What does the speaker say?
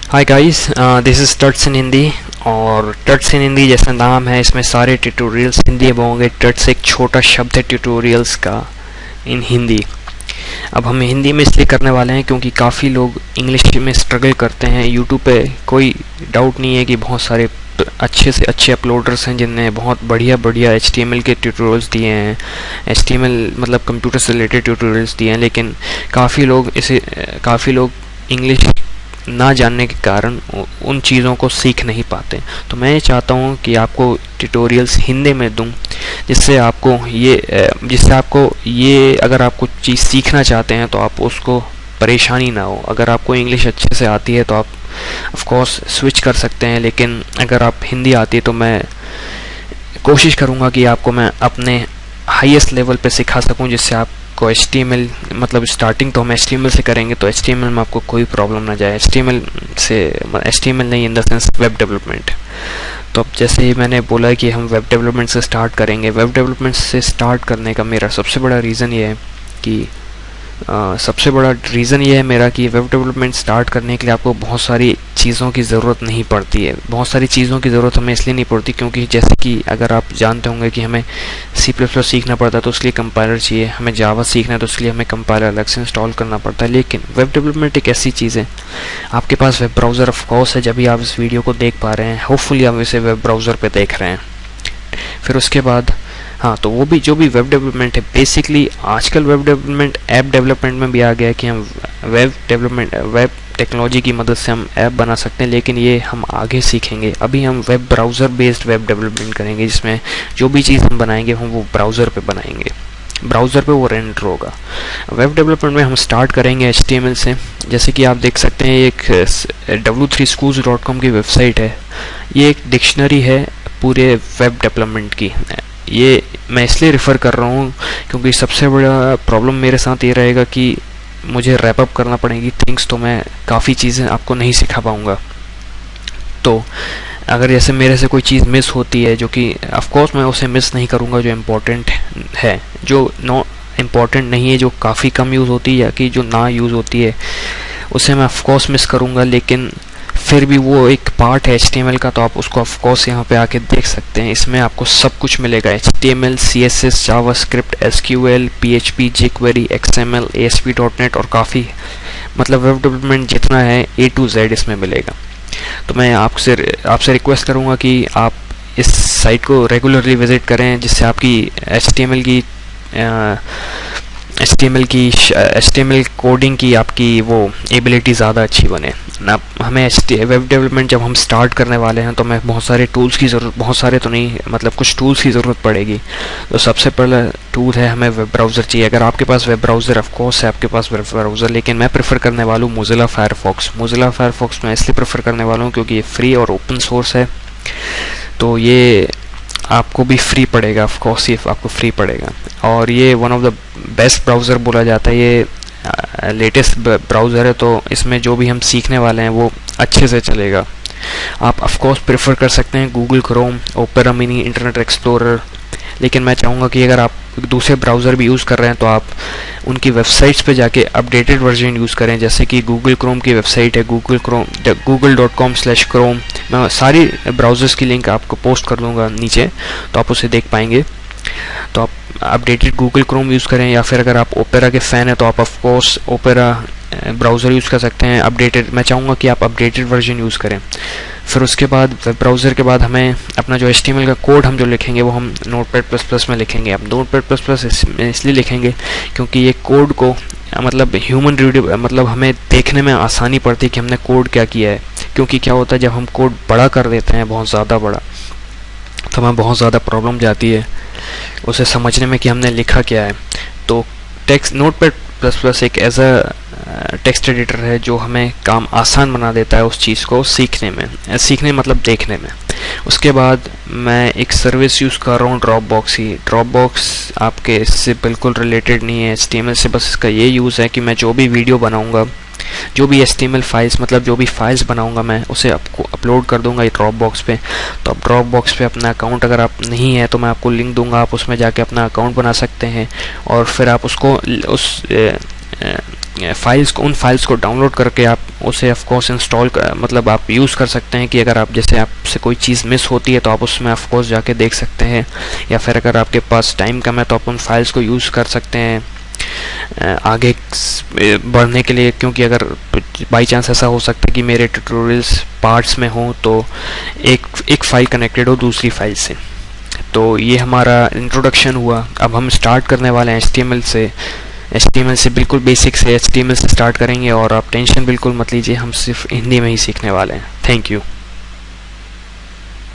Hi guys, this is टट्स इन हिंदी। और टट्स इन हिंदी जैसा नाम है, इसमें सारे ट्यूटोरियल्स हिंदी में होंगे। टट्स एक छोटा शब्द है ट्यूटोरियल्स का इन हिंदी। अब हम हिंदी में इसलिए करने वाले हैं क्योंकि काफ़ी लोग इंग्लिश में स्ट्रगल करते हैं। यूट्यूब पे कोई डाउट नहीं है कि बहुत सारे अच्छे से अच्छे अपलोडर्स हैं जिनने बहुत बढ़िया बढ़िया HTML के ट्यूटोरियल्स दिए हैं। HTML मतलब कंप्यूटर से रिलेटेड ट्यूटोरियल्स दिए हैं, लेकिन काफ़ी लोग इंग्लिश ना जानने के कारण उन चीज़ों को सीख नहीं पाते। तो मैं चाहता हूँ कि आपको ट्यूटोरियल्स हिंदी में दूँ, जिससे आपको ये अगर आप कुछ चीज़ सीखना चाहते हैं तो आप उसको परेशानी ना हो। अगर आपको इंग्लिश अच्छे से आती है तो आप ऑफ कोर्स स्विच कर सकते हैं, लेकिन अगर आप हिंदी आती है तो मैं कोशिश करूँगा कि आपको मैं अपने हाईएस्ट लेवल पे सिखा सकूँ, जिससे आपको HTML मतलब स्टार्टिंग तो हम HTML से करेंगे तो HTML में आपको कोई प्रॉब्लम ना जाए। HTML नहीं, in the sense web development. तो अब जैसे ही मैंने बोला कि हम वेब डेवलपमेंट से स्टार्ट करेंगे, वेब डेवलपमेंट से स्टार्ट करने का मेरा सबसे बड़ा रीज़न ये है कि वेब डेवलपमेंट स्टार्ट करने के लिए आपको बहुत सारी चीज़ों की ज़रूरत नहीं पड़ती है। बहुत सारी चीज़ों की ज़रूरत हमें इसलिए नहीं पड़ती क्योंकि जैसे कि अगर आप जानते होंगे कि हमें C++ सीखना पड़ता है तो उसके लिए कंपाइलर चाहिए, हमें जावा सीखना है तो उसके लिए हमें कंपाइलर अलग से इंस्टॉल करना पड़ता है। लेकिन वेब डेवलपमेंट एक ऐसी चीज़ है, आपके पास वेब ब्राउज़र ऑफ कोर्स है। जब भी आप इस वीडियो को देख पा रहे हैं, होपफुली आप इसे वेब ब्राउज़र पर देख रहे हैं। फिर उसके बाद तो वो भी जो भी वेब डेवलपमेंट है, बेसिकली आजकल वेब डेवलपमेंट ऐप डेवलपमेंट में भी आ गया है कि हम वेब टेक्नोलॉजी की मदद से हम ऐप बना सकते हैं, लेकिन ये हम आगे सीखेंगे। अभी हम web browser based web development करेंगे, जिसमें जो भी चीज़ हम बनाएंगे हम वो ब्राउज़र पे बनाएंगे, ब्राउज़र पे वो रेंडर होगा। वेब डेवलपमेंट में हम स्टार्ट करेंगे HTML से। जैसे कि आप देख सकते हैं, एक w3schools.com की वेबसाइट है। ये एक डिक्शनरी है पूरे वेब डेवलपमेंट की। ये मैं इसलिए रेफ़र कर रहा हूँ क्योंकि सबसे बड़ा प्रॉब्लम मेरे साथ ये रहेगा कि मुझे रैप अप करना पड़ेगी थिंग्स, तो मैं काफ़ी चीज़ें आपको नहीं सिखा पाऊँगा। तो अगर जैसे मेरे से कोई चीज़ मिस होती है, जो कि ऑफ कोर्स मैं उसे मिस नहीं करूँगा जो इम्पोर्टेंट है, जो नो इम्पोर्टेंट नहीं है, जो काफ़ी कम यूज़ होती है या कि जो ना यूज़ होती है, उसे मैं ऑफ कोर्स मिस करूँगा। लेकिन फिर भी वो एक पार्ट है HTML का, तो आप उसको ऑफ कोर्स यहाँ पे आके देख सकते हैं। इसमें आपको सब कुछ मिलेगा, HTML, CSS, JavaScript, SQL, PHP, jQuery, XML, ASP.NET और काफ़ी मतलब वेब डेवलपमेंट जितना है A to Z इसमें मिलेगा। तो मैं आपसे रिक्वेस्ट करूँगा कि आप इस साइट को रेगुलरली विज़िट करें, जिससे आपकी HTML कोडिंग की आपकी वो एबिलिटी ज़्यादा अच्छी बने ना। हमें वेब डेवलपमेंट जब हम स्टार्ट करने वाले हैं तो हमें बहुत सारे टूल्स की ज़रूरत, बहुत सारे तो नहीं मतलब कुछ टूल्स की ज़रूरत पड़ेगी। तो सबसे पहला टूल है, हमें वेब ब्राउज़र चाहिए। अगर आपके पास वेब ब्राउज़र ऑफ कोर्स है आपके पास वेब ब्राउज़र, लेकिन मैं प्रेफर करने वाला हूँ मोज़िला फायरफॉक्स मैं इसलिए प्रेफर करने वाला हूँ क्योंकि ये फ्री और ओपन सोर्स है, तो ये आपको भी फ्री पड़ेगा। ऑफ कोर्स ये आपको फ्री पड़ेगा और ये one of the best browser बोला जाता है। ये लेटेस्ट ब्राउज़र है, तो इसमें जो भी हम सीखने वाले हैं वो अच्छे से चलेगा। आप ऑफ कोर्स प्रेफर कर सकते हैं Google Chrome, opera mini, internet explorer, लेकिन मैं चाहूँगा कि अगर आप दूसरे ब्राउज़र भी यूज़ कर रहे हैं तो आप उनकी वेबसाइट्स पे जाके अपडेटेड वर्जन यूज़ करें। जैसे कि गूगल क्रोम की वेबसाइट है google.com/chrome। मैं सारी ब्राउज़र्स की लिंक आपको पोस्ट कर दूँगा नीचे, तो आप उसे देख पाएंगे। तो आप अपडेटेड गूगल क्रोम यूज़ करें, या फिर अगर आप ओपेरा के फ़ैन हैं तो आप of course opera browser use कर सकते हैं अपडेटेड। मैं चाहूँगा कि आप अपडेटेड वर्जन यूज़ करें। फिर उसके बाद वेब ब्राउज़र के बाद हमें अपना जो HTML का कोड हम जो लिखेंगे वो हम नोटपैड++ में लिखेंगे। अब नोटपैड++ इसलिए लिखेंगे क्योंकि ये कोड को मतलब ह्यूमन रीडेबल, मतलब हमें देखने में आसानी पड़ती है कि हमने कोड क्या किया है। क्योंकि क्या होता है, जब हम कोड बड़ा कर देते हैं, बहुत ज़्यादा बड़ा, तो हमें बहुत ज़्यादा प्रॉब्लम जाती है उसे समझने में कि हमने लिखा क्या है। तो नोटपैड++ एक ऐसा टेक्स्ट एडिटर है जो हमें काम आसान बना देता है उस चीज़ को सीखने मतलब देखने में। उसके बाद मैं एक सर्विस यूज़ कर रहा हूँ ड्रॉपबॉक्स आपके इससे बिल्कुल रिलेटेड नहीं है HTML से, बस इसका ये यूज़ है कि मैं जो भी वीडियो बनाऊँगा, जो भी HTML फाइल्स मतलब जो भी फाइल्स बनाऊंगा मैं उसे आपको अपलोड कर दूंगा ड्रॉपबॉक्स पे। तो आप ड्रॉपबॉक्स पे अपना अकाउंट अगर आप नहीं है तो मैं आपको लिंक दूंगा, आप उसमें जाके अपना अकाउंट बना सकते हैं और फिर आप उसको फाइल्स को, उन फाइल्स को डाउनलोड करके आप उसे ऑफ कोर्स इंस्टॉल मतलब आप यूज़ कर सकते हैं कि अगर आप जैसे आपसे कोई चीज़ मिस होती है तो आप उसमें ऑफ कोर्स जाके देख सकते हैं, या फिर अगर आपके पास टाइम कम है तो आप उन फाइल्स को यूज़ कर सकते हैं आगे बढ़ने के लिए। क्योंकि अगर बाई चांस ऐसा हो सकता है कि मेरे ट्यूटोरियल्स पार्ट्स में हो तो एक फ़ाइल कनेक्टेड हो दूसरी फाइल से। तो ये हमारा इंट्रोडक्शन हुआ। अब हम स्टार्ट करने वाले हैं HTML से बिल्कुल बेसिक से HTML से स्टार्ट करेंगे, और आप टेंशन बिल्कुल मत लीजिए, हम सिर्फ हिंदी में ही सीखने वाले हैं। Thank you.